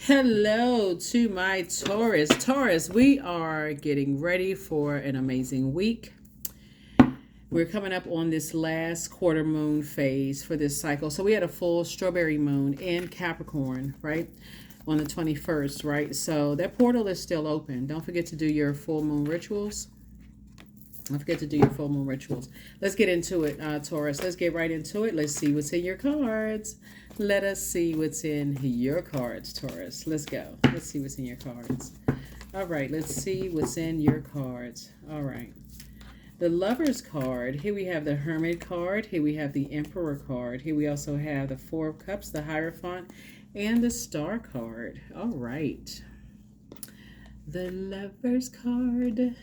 Hello to my Taurus. Taurus, we are getting ready for an amazing week. We're coming up on this last quarter moon phase for this cycle. So we had a full strawberry moon in Capricorn, right? On the 21st, right? So that portal is still open. Don't forget to do your full moon rituals. Don't forget to do your full moon rituals. Let's get into it, Taurus. Let's get right into it. Let's see what's in your cards. Let us see what's in your cards, Taurus. Let's go. Let's see what's in your cards. All right, let's see what's in your cards. All right. The Lover's card. Here we have the Hermit card. Here we have the Emperor card. Here we also have the Four of Cups, the Hierophant, and the Star card. All right. The Lover's card.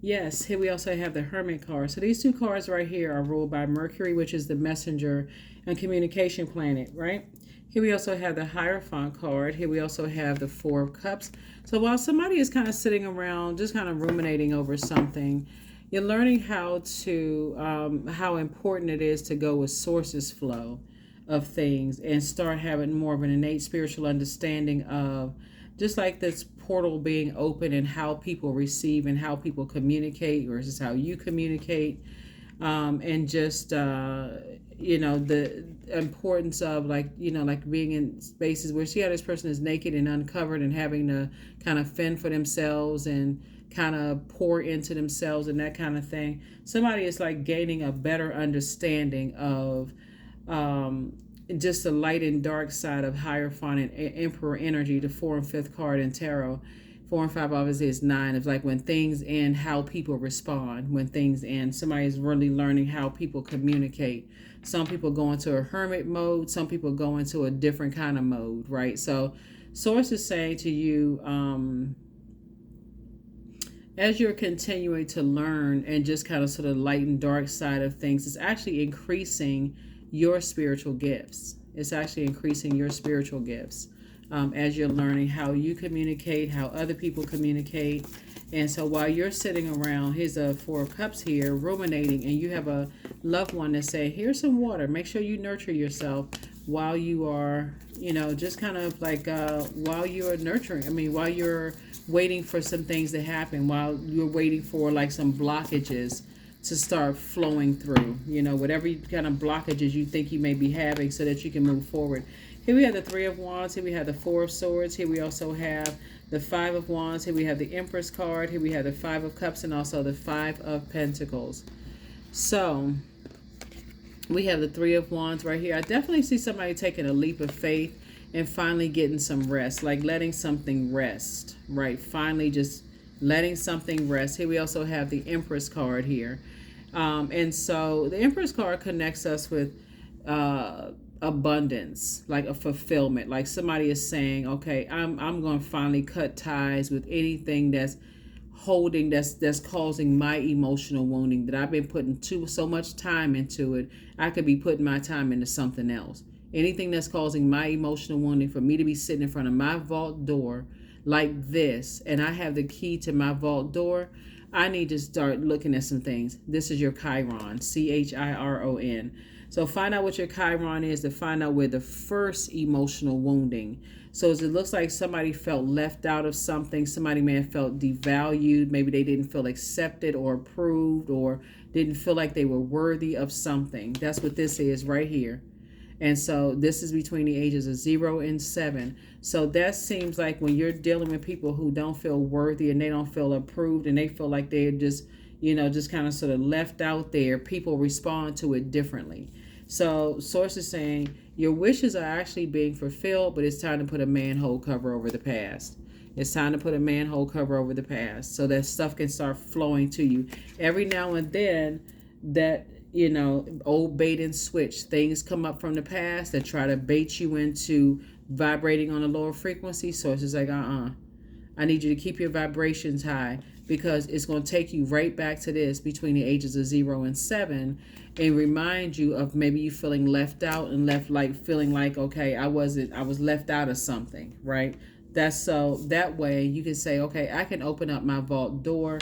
Yes, here we also have the Hermit card. So these two cards right here are ruled by Mercury, which is the messenger and communication planet, right? Here we also have the Hierophant card. Here we also have the Four of Cups. So while somebody is kind of sitting around, just kind of ruminating over something, you're learning how important it is to go with sources flow of things and start having more of an innate spiritual understanding of just like this portal being open and how people receive and how people communicate versus how you communicate, and just the importance of like being in spaces where see how this person is naked and uncovered and having to kind of fend for themselves and kind of pour into themselves and that kind of thing. Somebody is like gaining a better understanding of just the light and dark side of Hierophant and Emperor energy, the 4 and 5th card in tarot. 4 and 5 obviously is 9. It's like when things end, how people respond when things end. Somebody is really learning how people communicate. Some people go into a hermit mode. Some people go into a different kind of mode, right? So Source is saying to you, as you're continuing to learn and just kind of sort of light and dark side of things, it's actually increasing your spiritual gifts. It's actually increasing your spiritual gifts as you're learning how you communicate, how other people communicate. And so while you're sitting around, here's a 4 of Cups here, ruminating, and you have a loved one that say, here's some water. Make sure you nurture yourself while you are, just kind of like while you're while you're waiting for some things to happen, while you're waiting for like some blockages to start flowing through, whatever kind of blockages you think you may be having so that you can move forward. Here we have the 3 of Wands. Here we have the 4 of Swords. Here we also have the 5 of Wands. Here we have the Empress card. Here we have the 5 of Cups and also the 5 of Pentacles. So we have the 3 of Wands right here. I definitely see somebody taking a leap of faith and finally getting some rest, like letting something rest, right? Finally just letting something rest. Here we also have the Empress card here. And so the Empress card connects us with abundance, like a fulfillment. Like somebody is saying, okay, I'm going to finally cut ties with anything that's causing my emotional wounding, that I've been putting so much time into it. I could be putting my time into something else. Anything that's causing my emotional wounding, for me to be sitting in front of my vault door like this, and I have the key to my vault door, I need to start looking at some things. This is your Chiron, Chiron. So find out what your Chiron is to find out where the first emotional wounding. So as it looks like somebody felt left out of something, somebody may have felt devalued, maybe they didn't feel accepted or approved or didn't feel like they were worthy of something. That's what this is right here. And so this is between the ages of 0 and 7. So that seems like when you're dealing with people who don't feel worthy and they don't feel approved and they feel like they're just, just kind of sort of left out there, people respond to it differently. So Source is saying your wishes are actually being fulfilled, but it's time to put a manhole cover over the past. It's time to put a manhole cover over the past so that stuff can start flowing to you. Every now and then that old bait and switch. Things come up from the past that try to bait you into vibrating on a lower frequency. So it's just like, I need you to keep your vibrations high, because it's going to take you right back to this between the ages of 0 and 7 and remind you of maybe you feeling left out and feeling like, okay, I was left out of something, right? That's so that way you can say, okay, I can open up my vault door.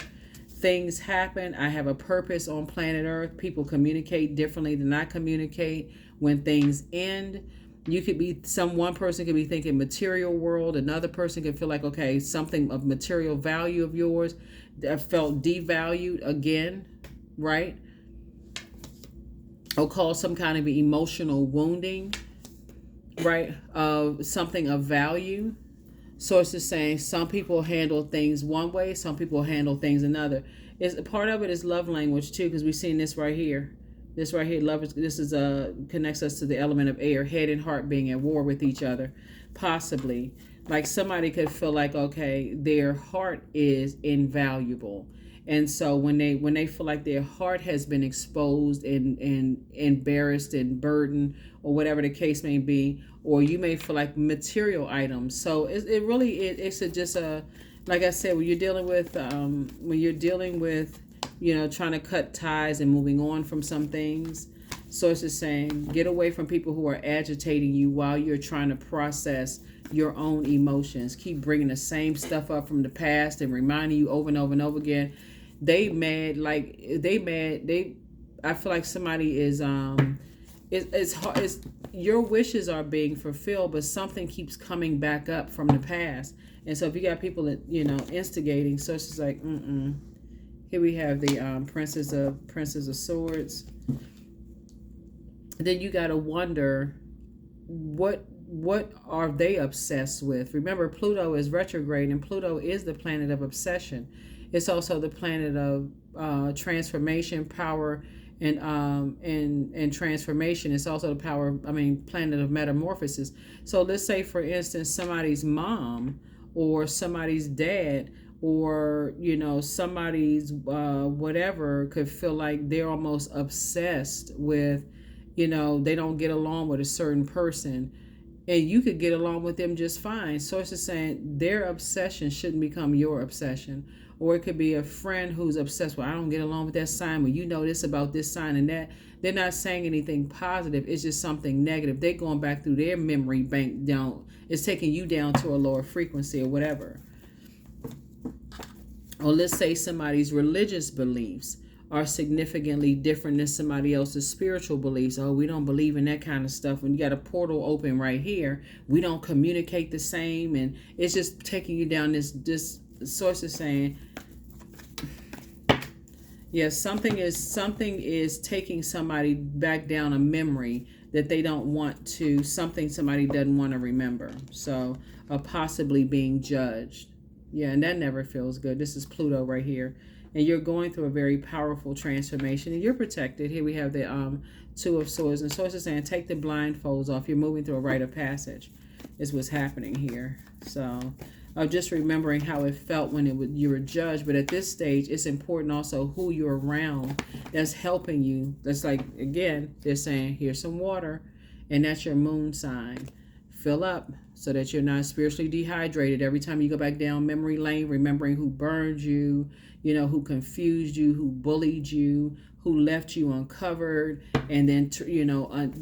Things happen. I have a purpose on planet Earth. People communicate differently than I communicate. When things end, You could be one person could be thinking material world, another person could feel like, okay, something of material value of yours that felt devalued again, right? Or cause some kind of emotional wounding, right? Of something of value. Source is saying some people handle things one way, some people handle things another. Is part of it is love language too, because we've seen this right here. This right here, love is this is connects us to the element of air, head and heart being at war with each other, possibly. Like somebody could feel like, okay, their heart is invaluable, and so when they feel like their heart has been exposed and embarrassed and burdened, or whatever the case may be, or you may feel like material items. So it really it's just a, like I said, when you're dealing with trying to cut ties and moving on from some things. Source is saying, get away from people who are agitating you while you're trying to process your own emotions. Keep bringing the same stuff up from the past and reminding you over and over and over again. I feel like somebody is, it's hard. Your wishes are being fulfilled, but something keeps coming back up from the past. And so if you got people that, instigating, so it's just like, Here we have the Princess of Swords. Then you got to wonder, what are they obsessed with? Remember, Pluto is retrograde, and Pluto is the planet of obsession. It's also the planet of transformation, power, and transformation. It's also the planet of metamorphosis. So let's say, for instance, somebody's mom or somebody's dad, or somebody's whatever, could feel like they're almost obsessed with, they don't get along with a certain person, and you could get along with them just fine. Source is saying their obsession shouldn't become your obsession. Or it could be a friend who's obsessed with, I don't get along with that sign, well, this about this sign and that. They're not saying anything positive. It's just something negative. They're going back through their memory bank down. It's taking you down to a lower frequency or whatever. Or let's say somebody's religious beliefs are significantly different than somebody else's spiritual beliefs. Oh, we don't believe in that kind of stuff. When you got a portal open right here, we don't communicate the same, and it's just taking you down this source is saying, yes, something is taking somebody back down a memory that they don't want to, something somebody doesn't want to remember. So, possibly being judged. Yeah, and that never feels good. This is Pluto right here. And you're going through a very powerful transformation, and you're protected. Here we have the Two of Swords. And Swords is saying, take the blindfolds off. You're moving through a rite of passage is what's happening here. So, just remembering how it felt when you were judged. But at this stage, it's important also who you're around that's helping you. That's like, again, they're saying, here's some water, and that's your moon sign. Fill up so that you're not spiritually dehydrated. Every time you go back down memory lane, remembering who burned you, who confused you, who bullied you, who left you uncovered, and then,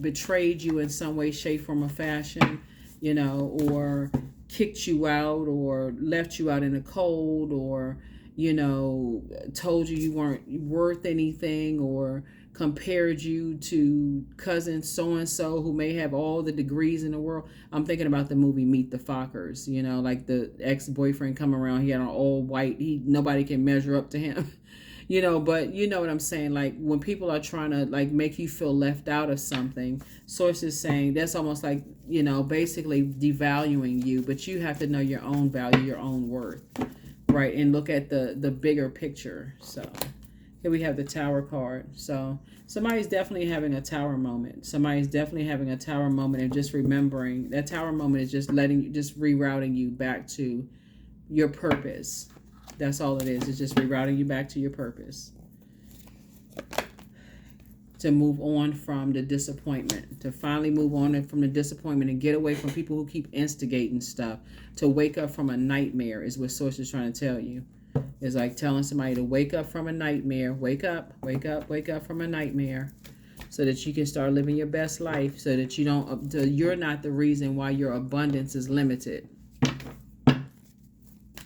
betrayed you in some way, shape, form, or fashion, or kicked you out, or left you out in the cold, or, told you weren't worth anything, or compared you to cousin so-and-so who may have all the degrees in the world. I'm thinking about the movie Meet the Fockers, like the ex-boyfriend come around, he had an all white, nobody can measure up to him, but you know what I'm saying? Like when people are trying to like make you feel left out of something, source is saying that's almost like, basically devaluing you, but you have to know your own value, your own worth, right? And look at the bigger picture. So here we have the Tower card. So somebody's definitely having a Tower moment. Somebody's definitely having a Tower moment, and just remembering that Tower moment is just rerouting you back to your purpose. That's all it is. It's just rerouting you back to your purpose. To move on from the disappointment. To finally move on from the disappointment and get away from people who keep instigating stuff. To wake up from a nightmare is what Source is trying to tell you. It's like telling somebody to wake up from a nightmare. Wake up from a nightmare, so that you can start living your best life, so that you're not the reason why your abundance is limited.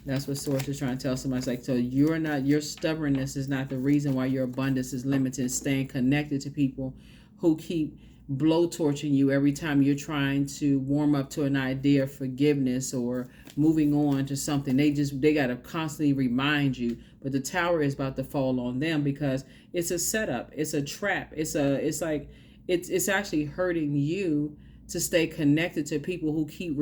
That's what Source is trying to tell somebody. It's like, so your stubbornness is not the reason why your abundance is limited. Staying connected to people who keep blowtorching you every time you're trying to warm up to an idea of forgiveness or moving on to something. They got to constantly remind you. But the tower is about to fall on them because it's a setup. It's a trap. It's actually hurting you to stay connected to people who keep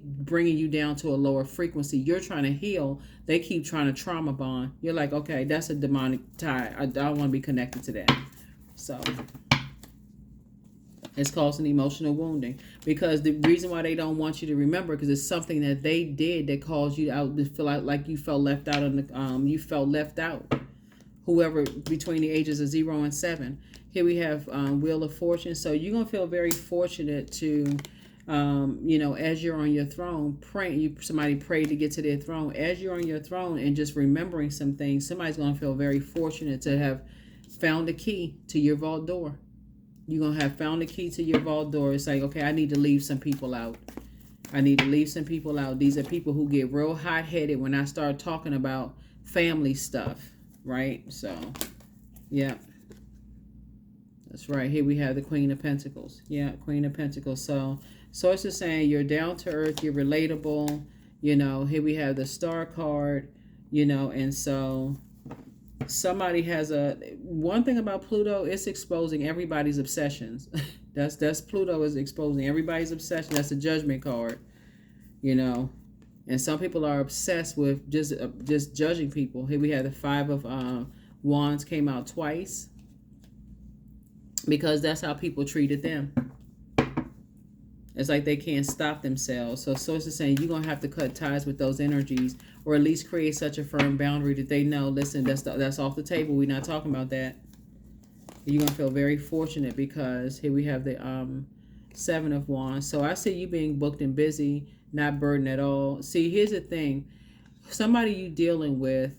bringing you down to a lower frequency. You're trying to heal. They keep trying to trauma bond. You're like, okay, that's a demonic tie. I don't want to be connected to that. So it's causing emotional wounding because the reason why they don't want you to remember, because it's something that they did that caused you out to feel like you felt left out you felt left out. Whoever between the ages of 0 and 7. Here we have Wheel of Fortune. So you're gonna feel very fortunate to, as you're on your throne, somebody prayed to get to their throne. As you're on your throne and just remembering some things, somebody's gonna feel very fortunate to have found a key to your vault door. You're going to have found the key to your vault door. It's like, okay, I need to leave some people out. These are people who get real hot-headed when I start talking about family stuff, right? So, yeah. That's right. Here we have the Queen of Pentacles. Yeah, Queen of Pentacles. So it's just saying you're down to earth, you're relatable. Here we have the Star card, and so somebody has one thing about Pluto, it's exposing everybody's obsessions. that's Pluto is exposing everybody's obsession. That's a Judgment card, and some people are obsessed with just judging people. Here we have the 5 of Wands came out twice because that's how people treated them. It's like they can't stop themselves. So it's just saying you're going to have to cut ties with those energies, or at least create such a firm boundary that they know, listen, that's off the table. We're not talking about that. You're going to feel very fortunate because here we have the 7 of Wands. So I see you being booked and busy, not burdened at all. See, here's the thing. Somebody you dealing with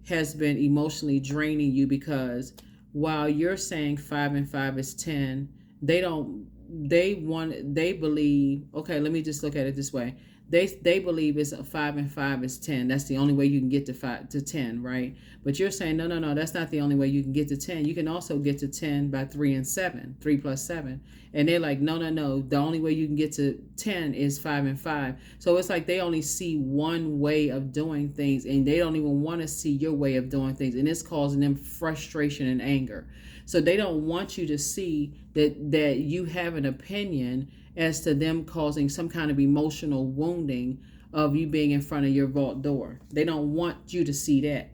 has been emotionally draining you because while you're saying 5 and 5 is 10, they believe, okay, let me just look at it this way. They believe it's 5 and 5 is 10. That's the only way you can get to 5 to 10, right? But you're saying, no, that's not the only way you can get to 10. You can also get to 10 by 3 and 7, 3 plus 7. And they're like, no. The only way you can get to 10 is 5 and 5. So it's like they only see one way of doing things, and they don't even want to see your way of doing things. And it's causing them frustration and anger. So they don't want you to see that you have an opinion as to them causing some kind of emotional wounding of you being in front of your vault door. They don't want you to see that.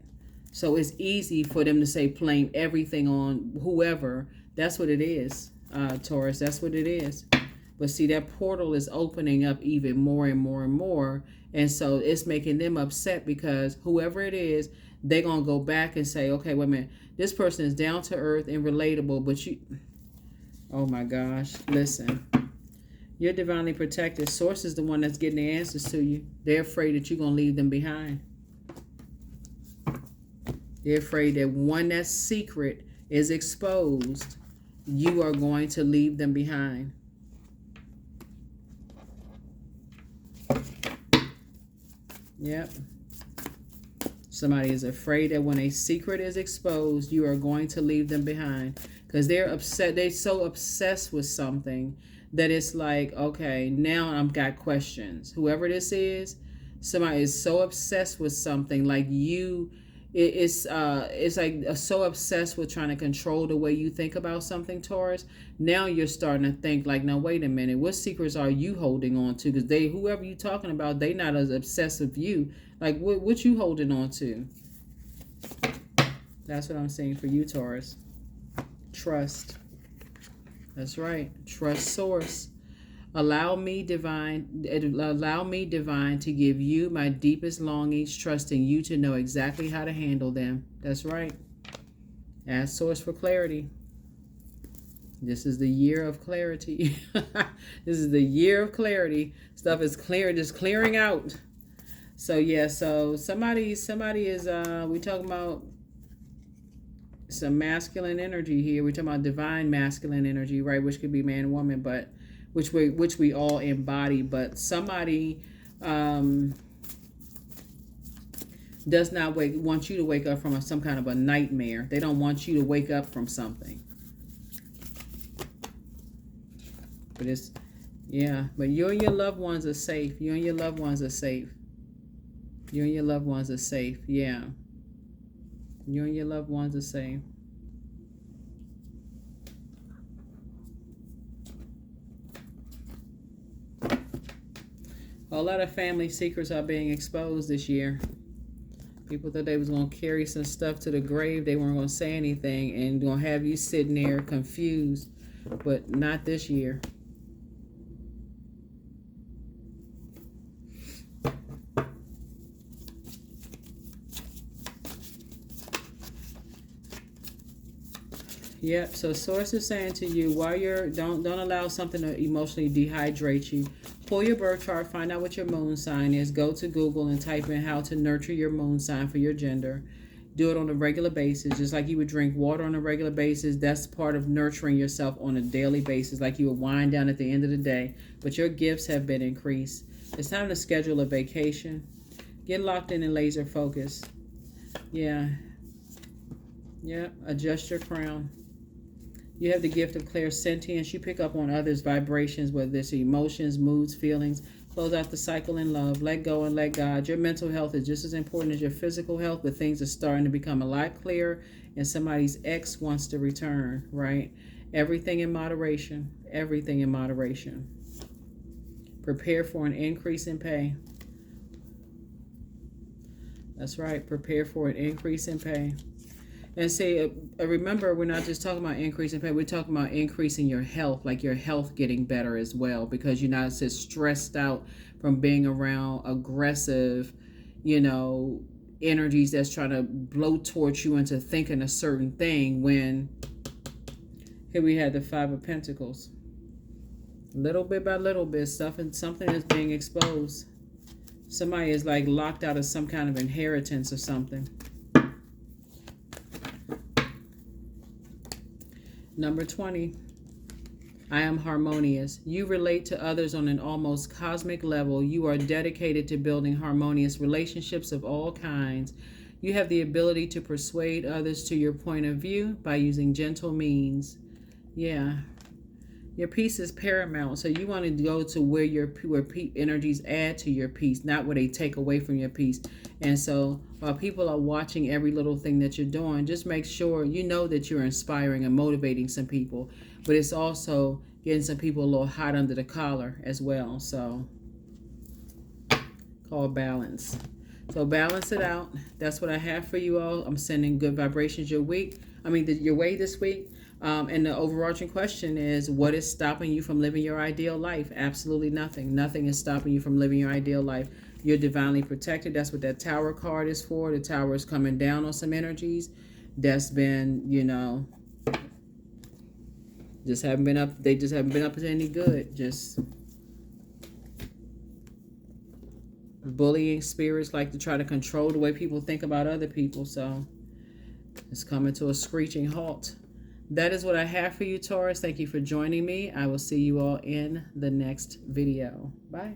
So it's easy for them to say, blame everything on whoever. That's what it is, Taurus. That's what it is. But see, that portal is opening up even more and more and more. And so it's making them upset because whoever it is, they're going to go back and say, okay, wait a minute. This person is down to earth and relatable, but oh my gosh, listen. You're divinely protected. Source is the one that's getting the answers to you. They're afraid that you're going to leave them behind. They're afraid that when that secret is exposed, you are going to leave them behind. Yep. Somebody is afraid that when a secret is exposed, you are going to leave them behind. Because they're upset. They're so obsessed with something that it's like, okay, now I've got questions. Whoever this is, somebody is so obsessed with something like you. It's like so obsessed with trying to control the way you think about something, Taurus. Now you're starting to think like, now wait a minute, what secrets are you holding on to? Because whoever you talking about, they not as obsessed with you. Like what you holding on to? That's what I'm saying for you, Taurus. Trust. That's right. Trust source. Allow me, divine, to give you my deepest longings, trusting you to know exactly how to handle them. That's right. Ask source for clarity. This is the year of clarity. This is the year of clarity. Stuff is clear, just clearing out. So yeah, so somebody is we talking about some masculine energy here. We're talking about divine masculine energy, right? Which could be man and woman, but which we all embody. But somebody does not want you to wake up from some kind of a nightmare. They don't want you to wake up from something. But it's, yeah, but you and your loved ones are safe. You and your loved ones are safe. You and your loved ones are safe. Yeah. You and your loved ones are safe. A lot of family secrets are being exposed this year. People thought they was going to carry some stuff to the grave. They weren't going to say anything and going to have you sitting there confused. But not this year. Yep. So Source is saying to you, while you're don't allow something to emotionally dehydrate you. Pull your birth chart, find out what your moon sign is. Go to Google and type in how to nurture your moon sign for your gender. Do it on a regular basis, just like you would drink water on a regular basis. That's part of nurturing yourself on a daily basis, like you would wind down at the end of the day. But your gifts have been increased. It's time to schedule a vacation. Get locked in and laser focus. Yeah. Yeah. Adjust your crown. You have the gift of clairsentience. You pick up on others' vibrations, whether it's emotions, moods, feelings. Close out the cycle in love. Let go and let God. Your mental health is just as important as your physical health, but things are starting to become a lot clearer, and somebody's ex wants to return, right? Everything in moderation. Everything in moderation. Prepare for an increase in pay. That's right. Prepare for an increase in pay. And say, remember, we're not just talking about increasing pay. We're talking about increasing your health, like your health getting better as well, because you're not just stressed out from being around aggressive, energies that's trying to blow towards you into thinking a certain thing. When here we had the Five of Pentacles. Little bit by little bit, something is being exposed. Somebody is like locked out of some kind of inheritance or something. Number 20, I am harmonious. You relate to others on an almost cosmic level. You are dedicated to building harmonious relationships of all kinds. You have the ability to persuade others to your point of view by using gentle means. Yeah. Your peace is paramount. So you want to go to where energies add to your peace, not where they take away from your peace. And so while people are watching every little thing that you're doing, just make sure you know that you're inspiring and motivating some people. But it's also getting some people a little hot under the collar as well. So called balance. So balance it out. That's what I have for you all. I'm sending good vibrations your way this week. And the overarching question is, what is stopping you from living your ideal life? Absolutely nothing. Nothing is stopping you from living your ideal life. You're divinely protected. That's what that Tower card is for. The Tower is coming down on some energies that's been, just haven't been up. They just haven't been up to any good. Just bullying spirits like to try to control the way people think about other people. So it's coming to a screeching halt. That is what I have for you, Taurus. Thank you for joining me. I will see you all in the next video. Bye.